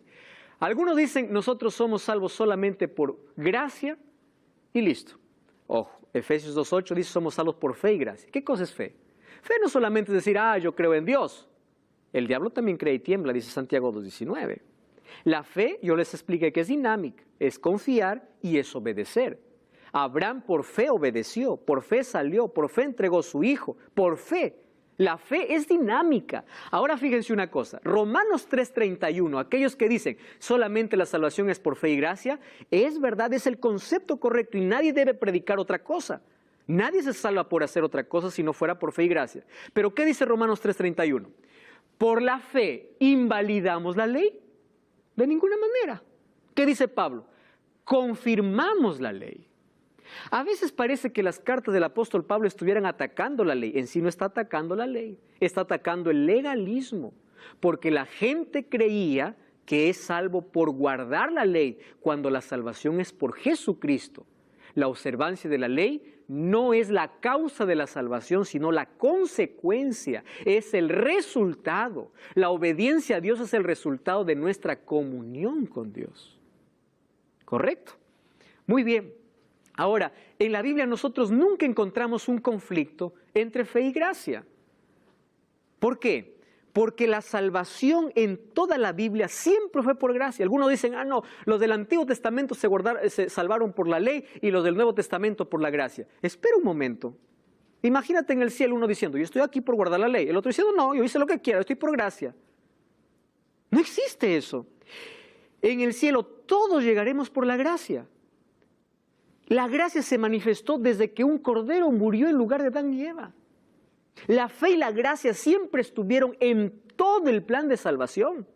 algunos dicen nosotros somos salvos solamente por gracia y listo. Ojo, Efesios 2:8 dice somos salvos por fe y gracia. ¿Qué cosa es fe? Fe no solamente es decir, yo creo en Dios. El diablo también cree y tiembla, dice Santiago 2:19. La fe, yo les expliqué que es dinámica, es confiar y es obedecer. Abraham por fe obedeció, por fe salió, por fe entregó su hijo, por fe. La fe es dinámica. Ahora fíjense una cosa, Romanos 3:31, aquellos que dicen solamente la salvación es por fe y gracia, es verdad, es el concepto correcto y nadie debe predicar otra cosa. Nadie se salva por hacer otra cosa si no fuera por fe y gracia. Pero ¿qué dice Romanos 3:31? ¿Por la fe invalidamos la ley? De ninguna manera. ¿Qué dice Pablo? Confirmamos la ley. A veces parece que las cartas del apóstol Pablo estuvieran atacando la ley. En sí no está atacando la ley, está atacando el legalismo. Porque la gente creía que es salvo por guardar la ley, cuando la salvación es por Jesucristo. La observancia de la ley no es la causa de la salvación, sino la consecuencia, es el resultado. La obediencia a Dios es el resultado de nuestra comunión con Dios. ¿Correcto? Muy bien. Ahora, en la Biblia nosotros nunca encontramos un conflicto entre fe y gracia. ¿Por qué? Porque la salvación en toda la Biblia siempre fue por gracia. Algunos dicen, no, los del Antiguo Testamento se salvaron por la ley y los del Nuevo Testamento por la gracia. Espera un momento. Imagínate en el cielo uno diciendo, yo estoy aquí por guardar la ley. El otro diciendo, no, yo hice lo que quiera, estoy por gracia. No existe eso. En el cielo todos llegaremos por la gracia. La gracia se manifestó desde que un cordero murió en lugar de Adán y Eva. La fe y la gracia siempre estuvieron en todo el plan de salvación.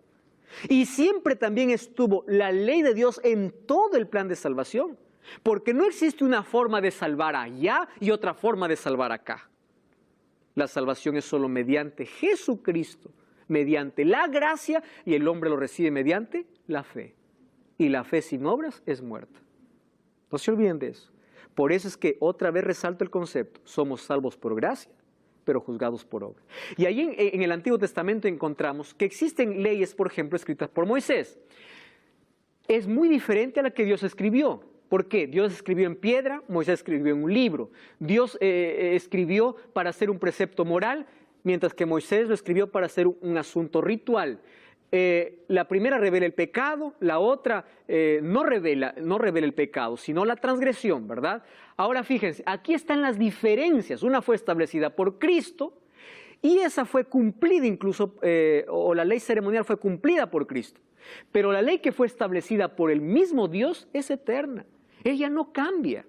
Y siempre también estuvo la ley de Dios en todo el plan de salvación. Porque no existe una forma de salvar allá y otra forma de salvar acá. La salvación es solo mediante Jesucristo, mediante la gracia, y el hombre lo recibe mediante la fe. Y la fe sin obras es muerta. No se olviden de eso. Por eso es que otra vez resalto el concepto. Somos salvos por gracia, pero juzgados por obra. Y ahí en el Antiguo Testamento encontramos que existen leyes, por ejemplo, escritas por Moisés. Es muy diferente a la que Dios escribió. ¿Por qué? Dios escribió en piedra, Moisés escribió en un libro. Dios escribió para hacer un precepto moral, mientras que Moisés lo escribió para hacer un asunto ritual. La primera revela el pecado, la otra no revela el pecado, sino la transgresión, ¿verdad? Ahora fíjense, aquí están las diferencias. Una fue establecida por Cristo y esa fue cumplida incluso, o la ley ceremonial fue cumplida por Cristo. Pero la ley que fue establecida por el mismo Dios es eterna. Ella no cambia.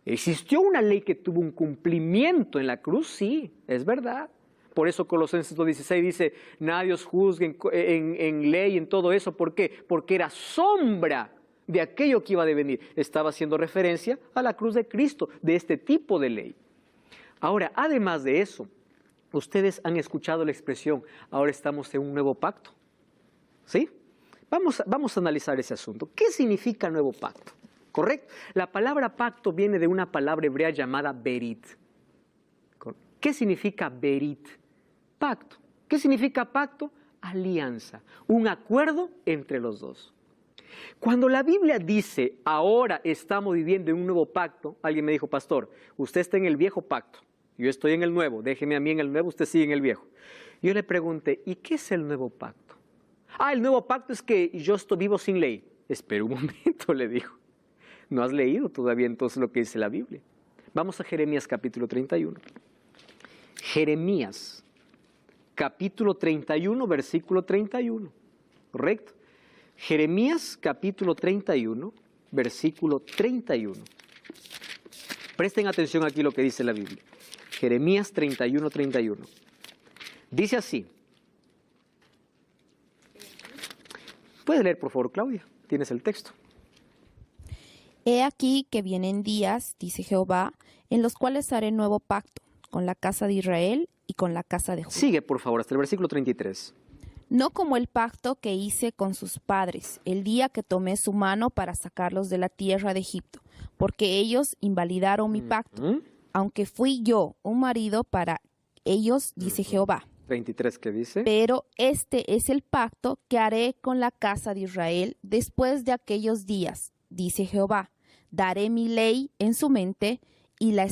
¿Existió una ley que tuvo un cumplimiento en la cruz? Sí, es verdad. Por eso Colosenses 2:16 dice, nadie os juzgue en ley, en todo eso. ¿Por qué? Porque era sombra de aquello que iba a devenir. Estaba haciendo referencia a la cruz de Cristo, de este tipo de ley. Ahora, además de eso, ustedes han escuchado la expresión, ahora estamos en un nuevo pacto. ¿Sí? Vamos a analizar ese asunto. ¿Qué significa nuevo pacto? ¿Correcto? La palabra pacto viene de una palabra hebrea llamada berit. ¿Qué significa berit? Pacto. ¿Qué significa pacto? Alianza, un acuerdo entre los dos. Cuando la Biblia dice, ahora estamos viviendo en un nuevo pacto, alguien me dijo, pastor, usted está en el viejo pacto, yo estoy en el nuevo, déjeme a mí en el nuevo, usted sigue en el viejo. Yo le pregunté, ¿y qué es el nuevo pacto? El nuevo pacto es que yo estoy vivo sin ley. Espera un momento, le dijo. No has leído todavía entonces lo que dice la Biblia. Vamos a Jeremías capítulo 31. Jeremías capítulo 31, versículo 31. ¿Correcto? Jeremías capítulo 31, versículo 31. Presten atención aquí lo que dice la Biblia. Jeremías 31, 31. Dice así. ¿Puedes leer, por favor, Claudia? Tienes el texto. He aquí que vienen días, dice Jehová, en los cuales haré nuevo pacto con la casa de Israel y con la casa de Judá. Sigue, por favor, hasta el versículo 33. No como el pacto que hice con sus padres, el día que tomé su mano para sacarlos de la tierra de Egipto, porque ellos invalidaron mi pacto, aunque fui yo un marido para ellos, dice Jehová. 23, ¿qué dice? Pero este es el pacto que haré con la casa de Israel después de aquellos días, dice Jehová. Daré mi ley en su mente y la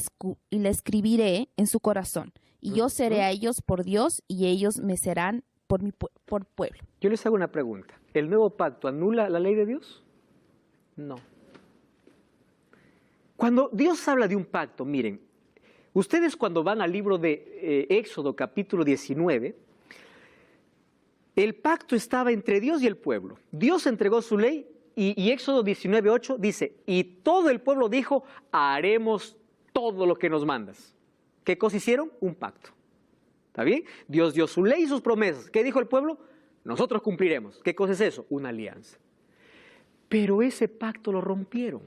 escribiré en su corazón. Y yo seré a ellos por Dios y ellos me serán por pueblo. Yo les hago una pregunta. ¿El nuevo pacto anula la ley de Dios? No. Cuando Dios habla de un pacto, miren, ustedes cuando van al libro de Éxodo capítulo 19, el pacto estaba entre Dios y el pueblo. Dios entregó su ley y Éxodo 19:8 dice, y todo el pueblo dijo, haremos todo lo que nos mandas. ¿Qué cosa hicieron? Un pacto. ¿Está bien? Dios dio su ley y sus promesas. ¿Qué dijo el pueblo? Nosotros cumpliremos. ¿Qué cosa es eso? Una alianza. Pero ese pacto lo rompieron.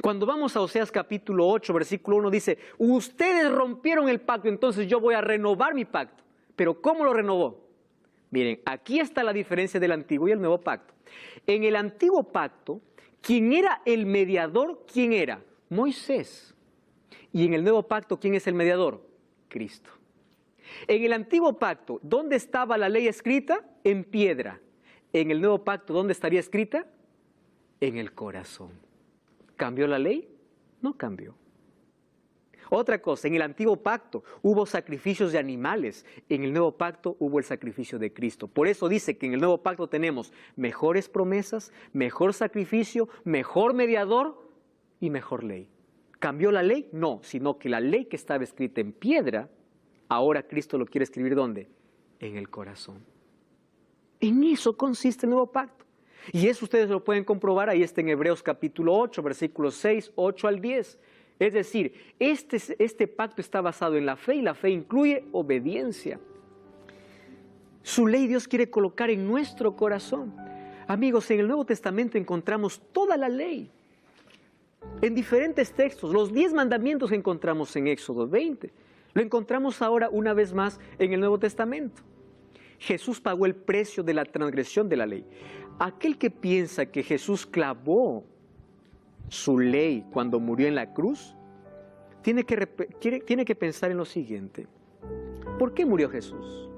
Cuando vamos a Oseas capítulo 8, versículo 1, dice, ustedes rompieron el pacto, entonces yo voy a renovar mi pacto. ¿Pero cómo lo renovó? Miren, aquí está la diferencia del antiguo y el nuevo pacto. En el antiguo pacto, ¿quién era el mediador? ¿Quién era? Moisés. Y en el nuevo pacto, ¿quién es el mediador? Cristo. En el antiguo pacto, ¿dónde estaba la ley escrita? En piedra. En el nuevo pacto, ¿dónde estaría escrita? En el corazón. ¿Cambió la ley? No cambió. Otra cosa, en el antiguo pacto hubo sacrificios de animales, en el nuevo pacto hubo el sacrificio de Cristo. Por eso dice que en el nuevo pacto tenemos mejores promesas, mejor sacrificio, mejor mediador y mejor ley. ¿Cambió la ley? No, sino que la ley que estaba escrita en piedra, ahora Cristo lo quiere escribir ¿dónde? En el corazón. En eso consiste el nuevo pacto. Y eso ustedes lo pueden comprobar, ahí está en Hebreos capítulo 8, versículos 6, 8 al 10. Es decir, este pacto está basado en la fe y la fe incluye obediencia. Su ley Dios quiere colocar en nuestro corazón. Amigos, en el Nuevo Testamento encontramos toda la ley. En diferentes textos, los 10 mandamientos que encontramos en Éxodo 20, lo encontramos ahora una vez más en el Nuevo Testamento. Jesús pagó el precio de la transgresión de la ley. Aquel que piensa que Jesús clavó su ley cuando murió en la cruz, tiene que pensar en lo siguiente. ¿Por qué murió Jesús?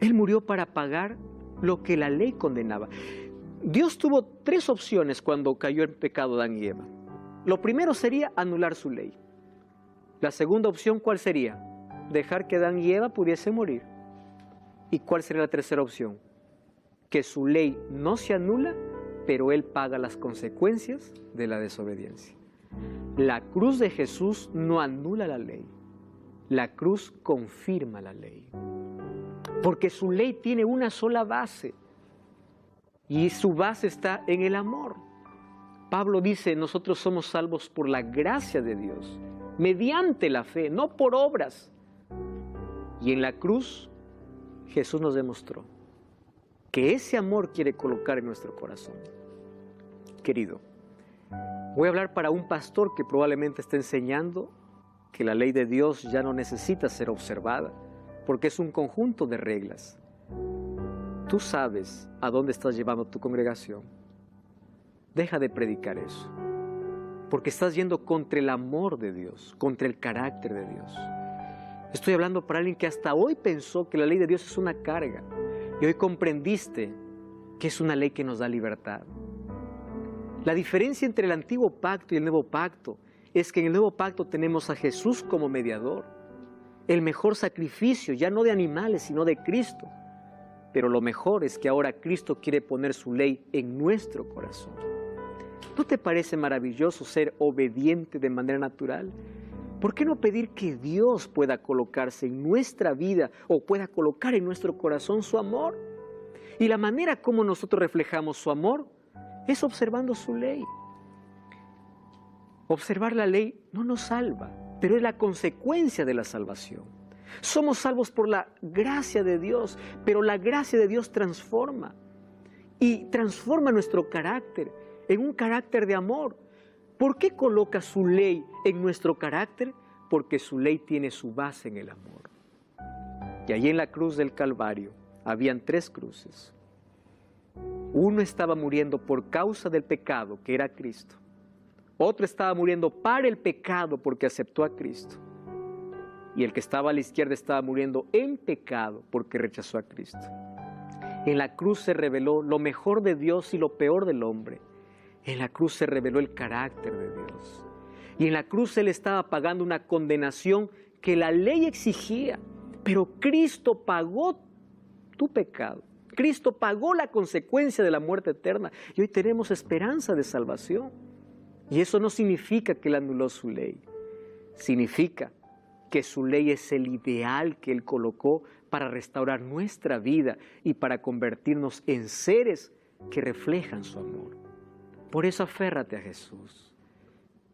Él murió para pagar lo que la ley condenaba. Dios tuvo 3 opciones cuando cayó en pecado Adán y Eva. Lo primero sería anular su ley. La segunda opción, ¿cuál sería? Dejar que Adán y Eva pudiesen morir. ¿Y cuál sería la tercera opción? Que su ley no se anula, pero Él paga las consecuencias de la desobediencia. La cruz de Jesús no anula la ley. La cruz confirma la ley. Porque su ley tiene una sola base. Y su base está en el amor. Pablo dice, nosotros somos salvos por la gracia de Dios, mediante la fe, no por obras. Y en la cruz, Jesús nos demostró que ese amor quiere colocar en nuestro corazón. Querido, voy a hablar para un pastor que probablemente está enseñando que la ley de Dios ya no necesita ser observada, porque es un conjunto de reglas. Tú sabes a dónde estás llevando tu congregación. Deja de predicar eso, porque estás yendo contra el amor de Dios, contra el carácter de Dios. Estoy hablando para alguien que hasta hoy pensó que la ley de Dios es una carga, y hoy comprendiste que es una ley que nos da libertad. La diferencia entre el antiguo pacto y el nuevo pacto es que en el nuevo pacto tenemos a Jesús como mediador, el mejor sacrificio, ya no de animales, sino de Cristo. Pero lo mejor es que ahora Cristo quiere poner su ley en nuestro corazón. ¿No te parece maravilloso ser obediente de manera natural? ¿Por qué no pedir que Dios pueda colocarse en nuestra vida o pueda colocar en nuestro corazón su amor? Y la manera como nosotros reflejamos su amor es observando su ley. Observar la ley no nos salva, pero es la consecuencia de la salvación. Somos salvos por la gracia de Dios, pero la gracia de Dios transforma y transforma nuestro carácter en un carácter de amor. ¿Por qué coloca su ley en nuestro carácter? Porque su ley tiene su base en el amor. Y allí en la cruz del Calvario habían 3 cruces. Uno estaba muriendo por causa del pecado, que era Cristo. Otro estaba muriendo para el pecado porque aceptó a Cristo. Y el que estaba a la izquierda estaba muriendo en pecado porque rechazó a Cristo. En la cruz se reveló lo mejor de Dios y lo peor del hombre. En la cruz se reveló el carácter de Dios. Y en la cruz Él estaba pagando una condenación que la ley exigía. Pero Cristo pagó tu pecado. Cristo pagó la consecuencia de la muerte eterna. Y hoy tenemos esperanza de salvación. Y eso no significa que Él anuló su ley. Significa que su ley es el ideal que Él colocó para restaurar nuestra vida y para convertirnos en seres que reflejan su amor. Por eso aférrate a Jesús.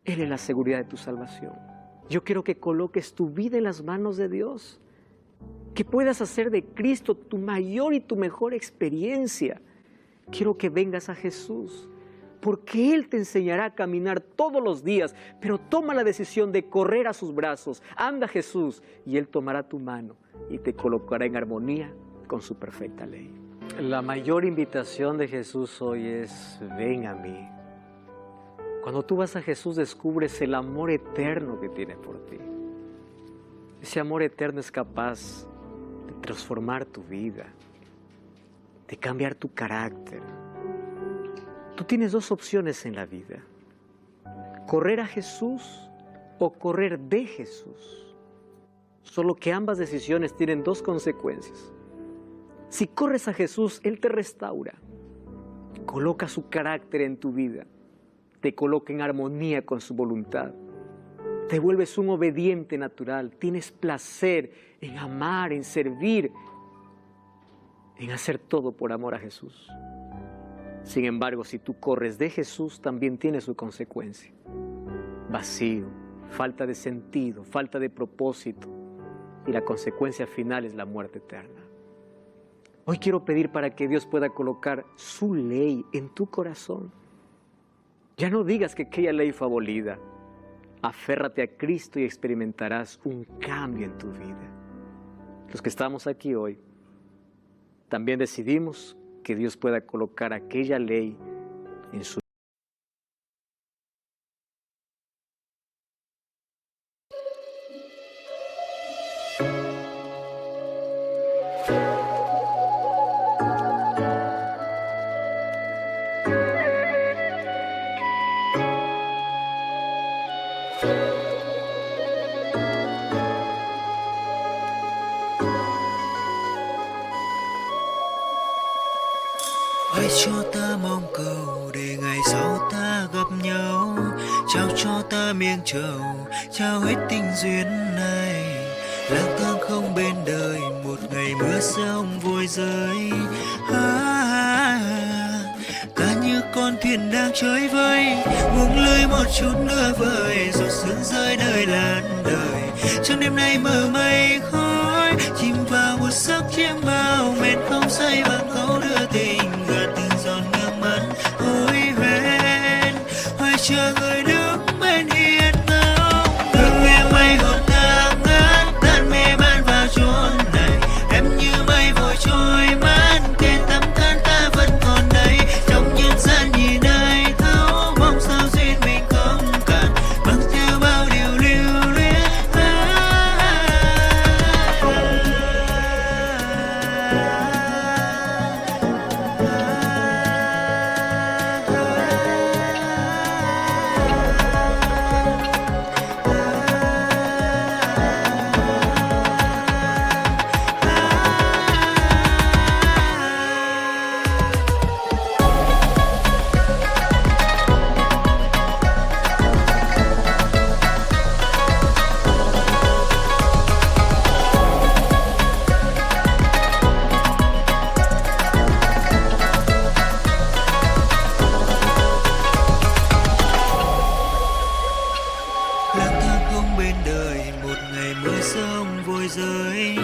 Él es la seguridad de tu salvación. Yo quiero que coloques tu vida en las manos de Dios. Que puedas hacer de Cristo tu mayor y tu mejor experiencia. Quiero que vengas a Jesús, porque Él te enseñará a caminar todos los días, pero toma la decisión de correr a sus brazos. Anda Jesús y Él tomará tu mano y te colocará en armonía con su perfecta ley. La mayor invitación de Jesús hoy es: ven a mí. Cuando tú vas a Jesús descubres el amor eterno que tiene por ti. Ese amor eterno es capaz de transformar tu vida, de cambiar tu carácter. Tú tienes 2 opciones en la vida: correr a Jesús o correr de Jesús. Solo que ambas decisiones tienen dos consecuencias. Si corres a Jesús, Él te restaura, coloca su carácter en tu vida, te coloca en armonía con su voluntad, te vuelves un obediente natural, tienes placer en amar, en servir, en hacer todo por amor a Jesús. Sin embargo, si tú corres de Jesús, también tiene su consecuencia. Vacío, falta de sentido, falta de propósito, y la consecuencia final es la muerte eterna. Hoy quiero pedir para que Dios pueda colocar su ley en tu corazón. Ya no digas que aquella ley fue abolida. Aférrate a Cristo y experimentarás un cambio en tu vida. Los que estamos aquí hoy, también decidimos que Dios pueda colocar aquella ley en su vida. Hãy cho ta mong cầu để ngày sau ta gặp nhau, trao cho ta miếng trầu, trao hết tình duyên này. Lang thang không bên đời, một ngày mưa rông vội rơi. Ta như con thuyền đang trôi vơi, buông lơi một chút nữa vời, rồi sương rơi nơi làn đời. Trong đêm nay mờ mây khói, chìm vào một giấc chiêm bao, mệt không say bằng câu đưa tình. Chờ người đứng bên hiên ngao, thương em mây hồn ta ngát, tan mê man vào chốn này. Em như mây vội trôi mất, kể tấm thân ta vẫn còn đây. Trong nhân gian nhìn ai thấu, mong sao duyên mình không cần, mang theo bao điều lưu luyến. Lang thang không bên đời, một ngày mưa rông vội rơi.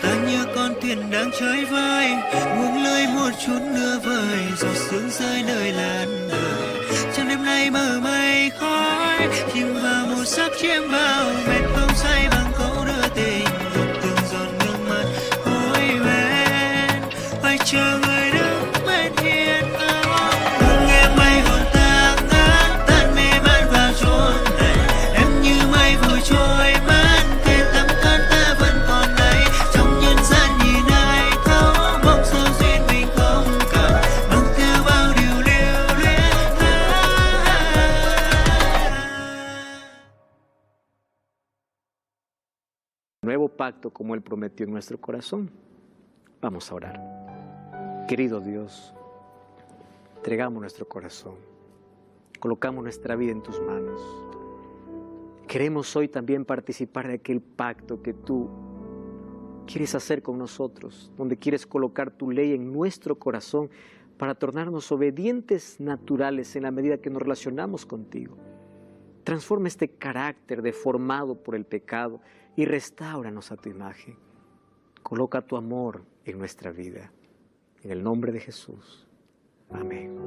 Ta như con thuyền đang chơi vơi, buông lơi một chút nữa vời, rồi sương rơi nơi làn đời. Trong đêm nay mờ mây khói, chìm vào một giấc chiêm bao, mệt không say bằng câu đưa tình, gục từng giọt nước mắt hối ven. Phải chờ người đứng bên hiên ngao, thương em mây hồn ta ngát, tan mê man vào chốn này. Em như mây vội trôi mất, kể tấm thân ta vẫn còn đây. Trong nhân gian nhìn ai thấu, mong sao duyên mình không cần, mang theo bao điều lưu luyến. Nuevo pacto como Él prometió en nuestro corazón. Vamos a orar. Querido Dios, entregamos nuestro corazón, colocamos nuestra vida en tus manos. Queremos hoy también participar de aquel pacto que tú quieres hacer con nosotros, donde quieres colocar tu ley en nuestro corazón para tornarnos obedientes naturales en la medida que nos relacionamos contigo. Transforma este carácter deformado por el pecado y restáuranos a tu imagen. Coloca tu amor en nuestra vida. En el nombre de Jesús. Amén.